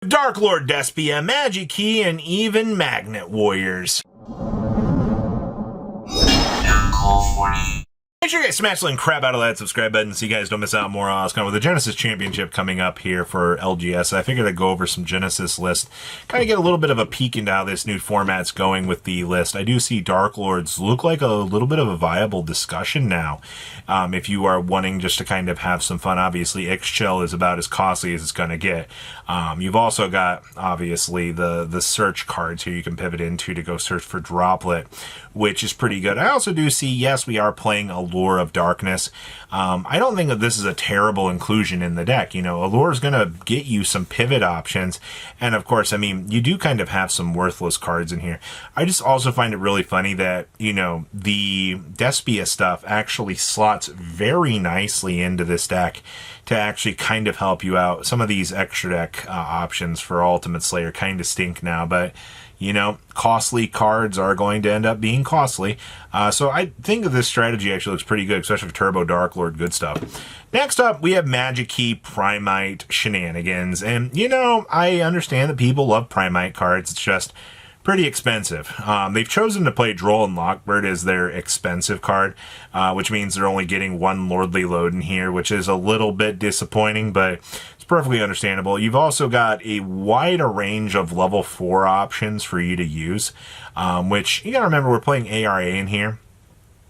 Darklord, Despia, Magikey, and even Magnet Warriors. Make sure you guys smash the link crap out of that subscribe button so you guys don't miss out on more awesome with the Genesis Championship coming up here for LGS. I figured I'd go over some Genesis list, kind of get a little bit of a peek into how this new format's going with the list. I do see Darklords look like a little bit of a viable discussion now. If you are wanting just to kind of have some fun, obviously Ixchel is about as costly as it's going to get. You've also got, obviously, the search cards here you can pivot into to go search for Droplet, which is pretty good. I also do see, yes, we are playing Allure of Darkness. I don't think that this is a terrible inclusion in the deck. You know, Allure is going to get you some pivot options. And of course, I mean, you do kind of have some worthless cards in here. I just also find it really funny that, you know, the Despia stuff actually slots very nicely into this deck to actually kind of help you out. Some of these extra deck options for Ultimate Slayer kind of stink now, but you know, costly cards are going to end up being costly. So I think that this strategy actually looks pretty good, especially for Turbo Darklord, good stuff. Next up, we have Magikey Primite Shenanigans. And, you know, I understand that people love Primite cards. It's just pretty expensive. They've chosen to play Droll and Lockbird as their expensive card, which means they're only getting one Lordly Load in here, which is a little bit disappointing, but perfectly understandable. You've also got a wider range of level 4 options for you to use, which you gotta remember we're playing ARA in here.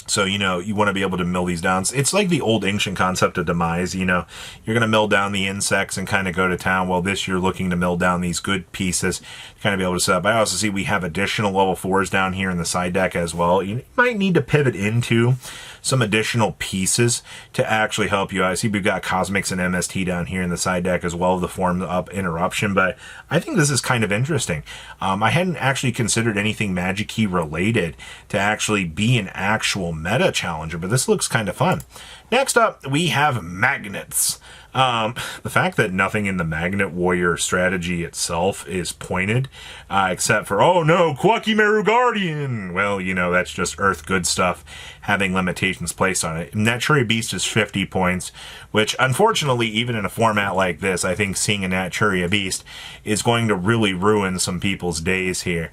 So, you know, you want to be able to mill these down. It's like the old ancient concept of demise, you know. You're going to mill down the insects and kind of go to town. Well, this you're looking to mill down these good pieces to kind of be able to set up. I also see we have additional level 4s down here in the side deck as well. You might need to pivot into some additional pieces to actually help you out. I see we've got Cosmics and MST down here in the side deck as well, the form up interruption, but I think this is kind of interesting. I hadn't actually considered anything Magikey related to actually be an actual meta challenger, but this looks kind of fun. Next up, we have Magnets. The fact that nothing in the Magnet Warrior strategy itself is pointed, except for, oh no, Quakimeru Guardian! Well, you know, that's just Earth good stuff, having limitations placed on it. Naturia Beast is 50 points, which unfortunately, even in a format like this, I think seeing a Naturia Beast is going to really ruin some people's days here.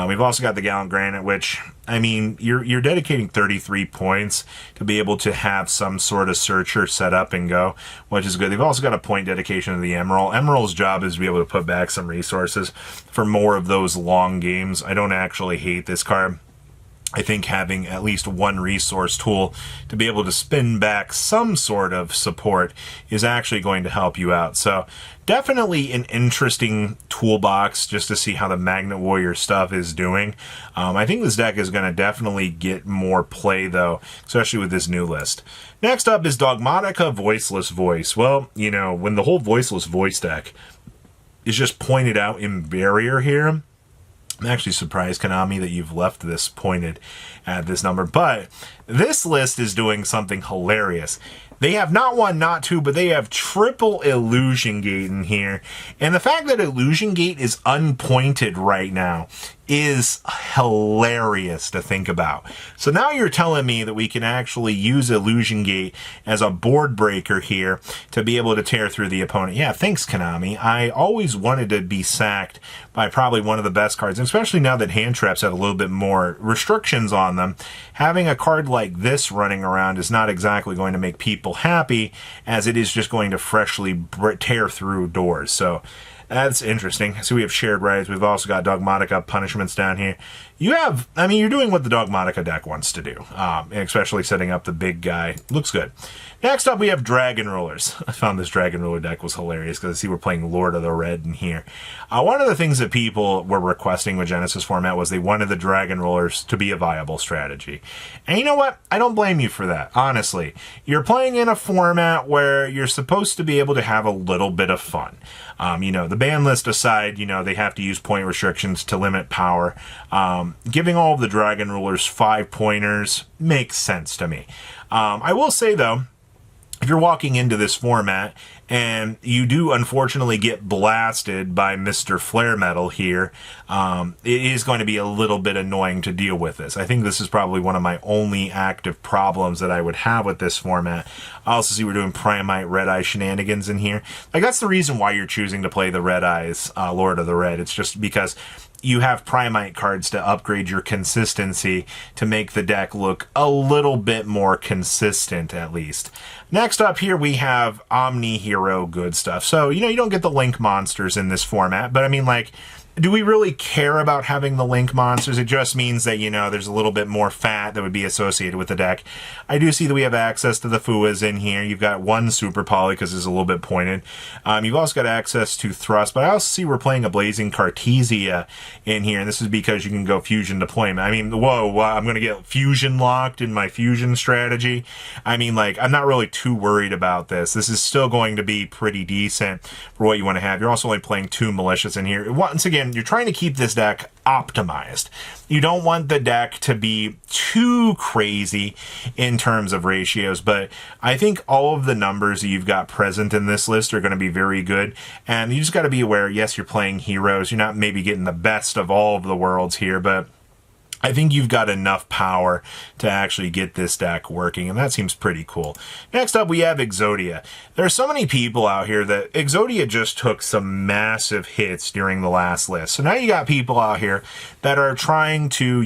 We've also got the Gallant Granite, which, I mean, you're dedicating 33 points to be able to have some sort of searcher set up and go, which is good. They've also got a point dedication to the Emerald. Emerald's job is to be able to put back some resources for more of those long games. I don't actually hate this card. I think having at least one resource tool to be able to spin back some sort of support is actually going to help you out. So definitely an interesting toolbox just to see how the Magnet Warrior stuff is doing. I think this deck is going to definitely get more play though, especially with this new list. Next up is Dogmatica Voiceless Voice. Well, you know, when the whole Voiceless Voice deck is just pointed out in Barrier here, I'm actually surprised, Konami, that you've left this pointed at this number. But this list is doing something hilarious. They have not one, not two, but they have triple Illusion Gate in here. And the fact that Illusion Gate is unpointed right now is hilarious to think about. So now you're telling me that we can actually use Illusion Gate as a board breaker here to be able to tear through the opponent. Yeah, thanks, Konami. I always wanted to be sacked by probably one of the best cards, especially now that hand traps have a little bit more restrictions on them. Having a card like this running around is not exactly going to make people happy, as it is just going to freshly tear through doors. So that's interesting. So we have Shared Rights. We've also got Dogmatica Punishments down here. You have, I mean, you're doing what the Dogmatica deck wants to do, especially setting up the big guy. Looks good. Next up, we have Dragon Rulers. I found this Dragon Ruler deck was hilarious because I see we're playing Lord of the Red in here. One of the things that people were requesting with Genesis format was they wanted the Dragon Rulers to be a viable strategy. And you know what? I don't blame you for that, honestly. You're playing in a format where you're supposed to be able to have a little bit of fun. You know, the ban list aside, you know, they have to use point restrictions to limit power. Giving all of the Dragon Rulers 5-pointers makes sense to me. I will say, though, if you're walking into this format and you do unfortunately get blasted by Mr. Flare Metal here. It is going to be a little bit annoying to deal with this. I think this is probably one of my only active problems that I would have with this format. I also see we're doing Primite Red Eye shenanigans in here. Like, that's the reason why you're choosing to play the Red Eyes, Lord of the Red. It's just because you have Primite cards to upgrade your consistency to make the deck look a little bit more consistent, at least. Next up here, we have Omnihero good stuff. So, you don't get the Link monsters in this format, but I mean, like, do we really care about having the Link monsters? It just means that, there's a little bit more fat that would be associated with the deck. I do see that we have access to the Fuas in here. You've got one Super Poly because it's a little bit pointed. You've also got access to Thrust, but I also see we're playing a Blazing Cartesia in here, and this is because you can go Fusion Deployment. I mean, whoa, I'm going to get Fusion locked in my Fusion strategy. I mean, like, I'm not really too worried about this. This is still going to be pretty decent for what you want to have. You're also only playing 2 Malicious in here. Once again, you're trying to keep this deck optimized. You don't want the deck to be too crazy in terms of ratios, but I think all of the numbers that you've got present in this list are going to be very good, and you just got to be aware, yes, you're playing heroes. You're not maybe getting the best of all of the worlds here, but I think you've got enough power to actually get this deck working, and that seems pretty cool. Next up, we have Exodia. There are so many people out here that Exodia just took some massive hits during the last list. So now you got people out here that are trying to,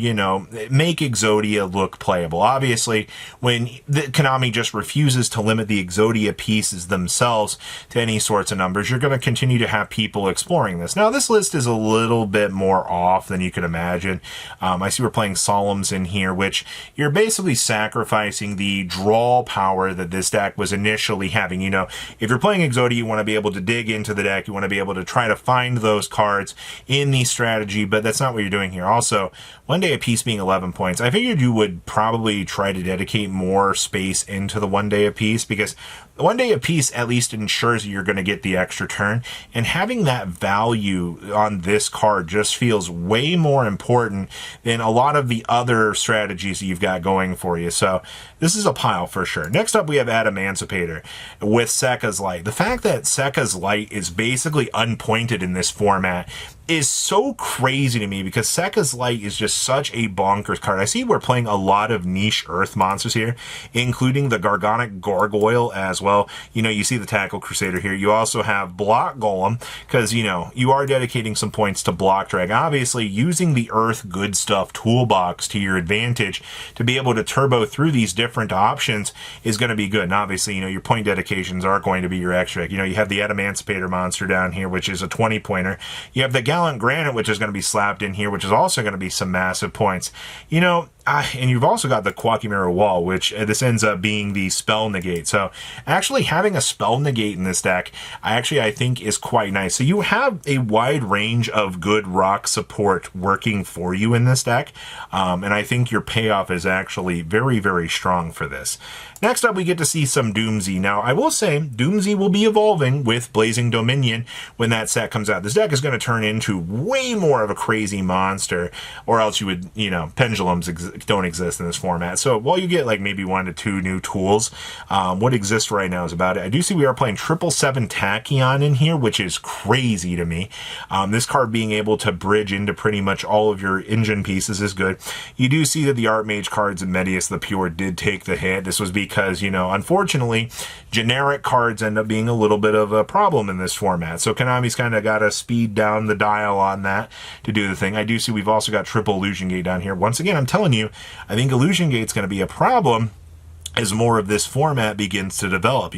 make Exodia look playable. Obviously, when Konami just refuses to limit the Exodia pieces themselves to any sorts of numbers, you're going to continue to have people exploring this. Now, this list is a little bit more off than you could imagine. I see we're playing Solemns in here, which you're basically sacrificing the draw power that this deck was initially having. If you're playing Exodia, you want to be able to dig into the deck. You want to be able to try to find those cards in the strategy, but that's not what you're doing here. Also, 1 day a piece being 11 points, I figured you would probably try to dedicate more space into the 1 day a piece, because 1 day a piece at least ensures you're going to get the extra turn, and having that value on this card just feels way more important than a lot of the other strategies that you've got going for you. So this is a pile for sure. Next up, we have Emancipator with Sekka's Light. The fact that Sekka's Light is basically unpointed in this format is so crazy to me, because Sekka's Light is just such a bonkers card. I see we're playing a lot of niche earth monsters here, including the Gargonic Gargoyle as well. You see the Tackle Crusader here. You also have Block Golem, because, you are dedicating some points to Block Drag. Obviously, using the Earth Good Stuff toolbox to your advantage to be able to turbo through these different options is going to be good. And obviously, your point dedications are going to be your extra. You have the Emancipator monster down here, which is a 20-pointer. You have the Gallant Granite, which is going to be slapped in here, which is also going to be some massive points. And you've also got the Quackimero Wall, which this ends up being the Spell Negate. So actually having a Spell Negate in this deck, I think is quite nice. So you have a wide range of good rock support working for you in this deck. And I think your payoff is actually very, very strong for this. Next up, we get to see some Doomsy. Now, I will say, Doomsy will be evolving with Blazing Dominion when that set comes out. This deck is going to turn into way more of a crazy monster, or else you would, pendulums don't exist in this format. So while you get like maybe 1 to 2 new tools, what exists right now is about it. I do see we are playing 777 Tachyon in here, which is crazy to me. This card being able to bridge into pretty much all of your engine pieces is good. You do see that the Archmage cards in Medius the Pure did take the hit. This was because, unfortunately, generic cards end up being a little bit of a problem in this format. So Konami's kind of got to speed down the dial on that to do the thing. I do see we've also got triple Illusion Gate down here. Once again, I'm telling you, I think Illusion Gate's going to be a problem as more of this format begins to develop.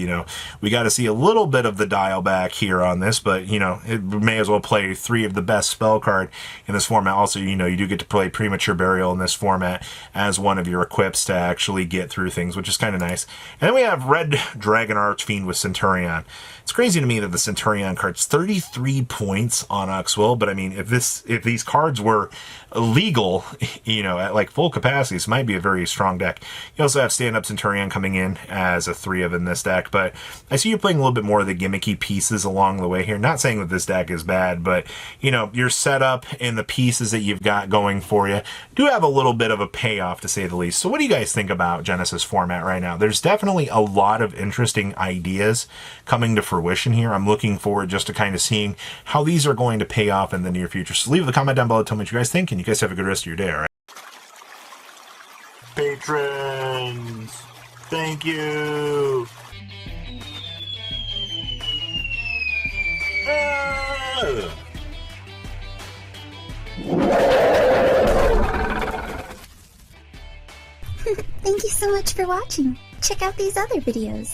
We got to see a little bit of the dial back here on this, but, it may as well play 3 of the best spell card in this format. Also, you do get to play Premature Burial in this format as one of your equips to actually get through things, which is kind of nice. And then we have Red Dragon Archfiend with Centurion. It's crazy to me that the Centurion card's 33 points on Uxwell, but I mean, if these cards were legal, at like full capacity, this might be a very strong deck. You also have Stand Up Centurion Centurion coming in as a 3 of in this deck, but I see you playing a little bit more of the gimmicky pieces along the way here. Not saying that this deck is bad, but, you know, your setup and the pieces that you've got going for you do have a little bit of a payoff, to say the least. So what do you guys think about Genesis format right now? There's definitely a lot of interesting ideas coming to fruition here. I'm looking forward just to kind of seeing how these are going to pay off in the near future. So leave a comment down below, tell me what you guys think, and you guys have a good rest of your day, all right? Patrons, thank you. Thank you so much for watching. Check out these other videos.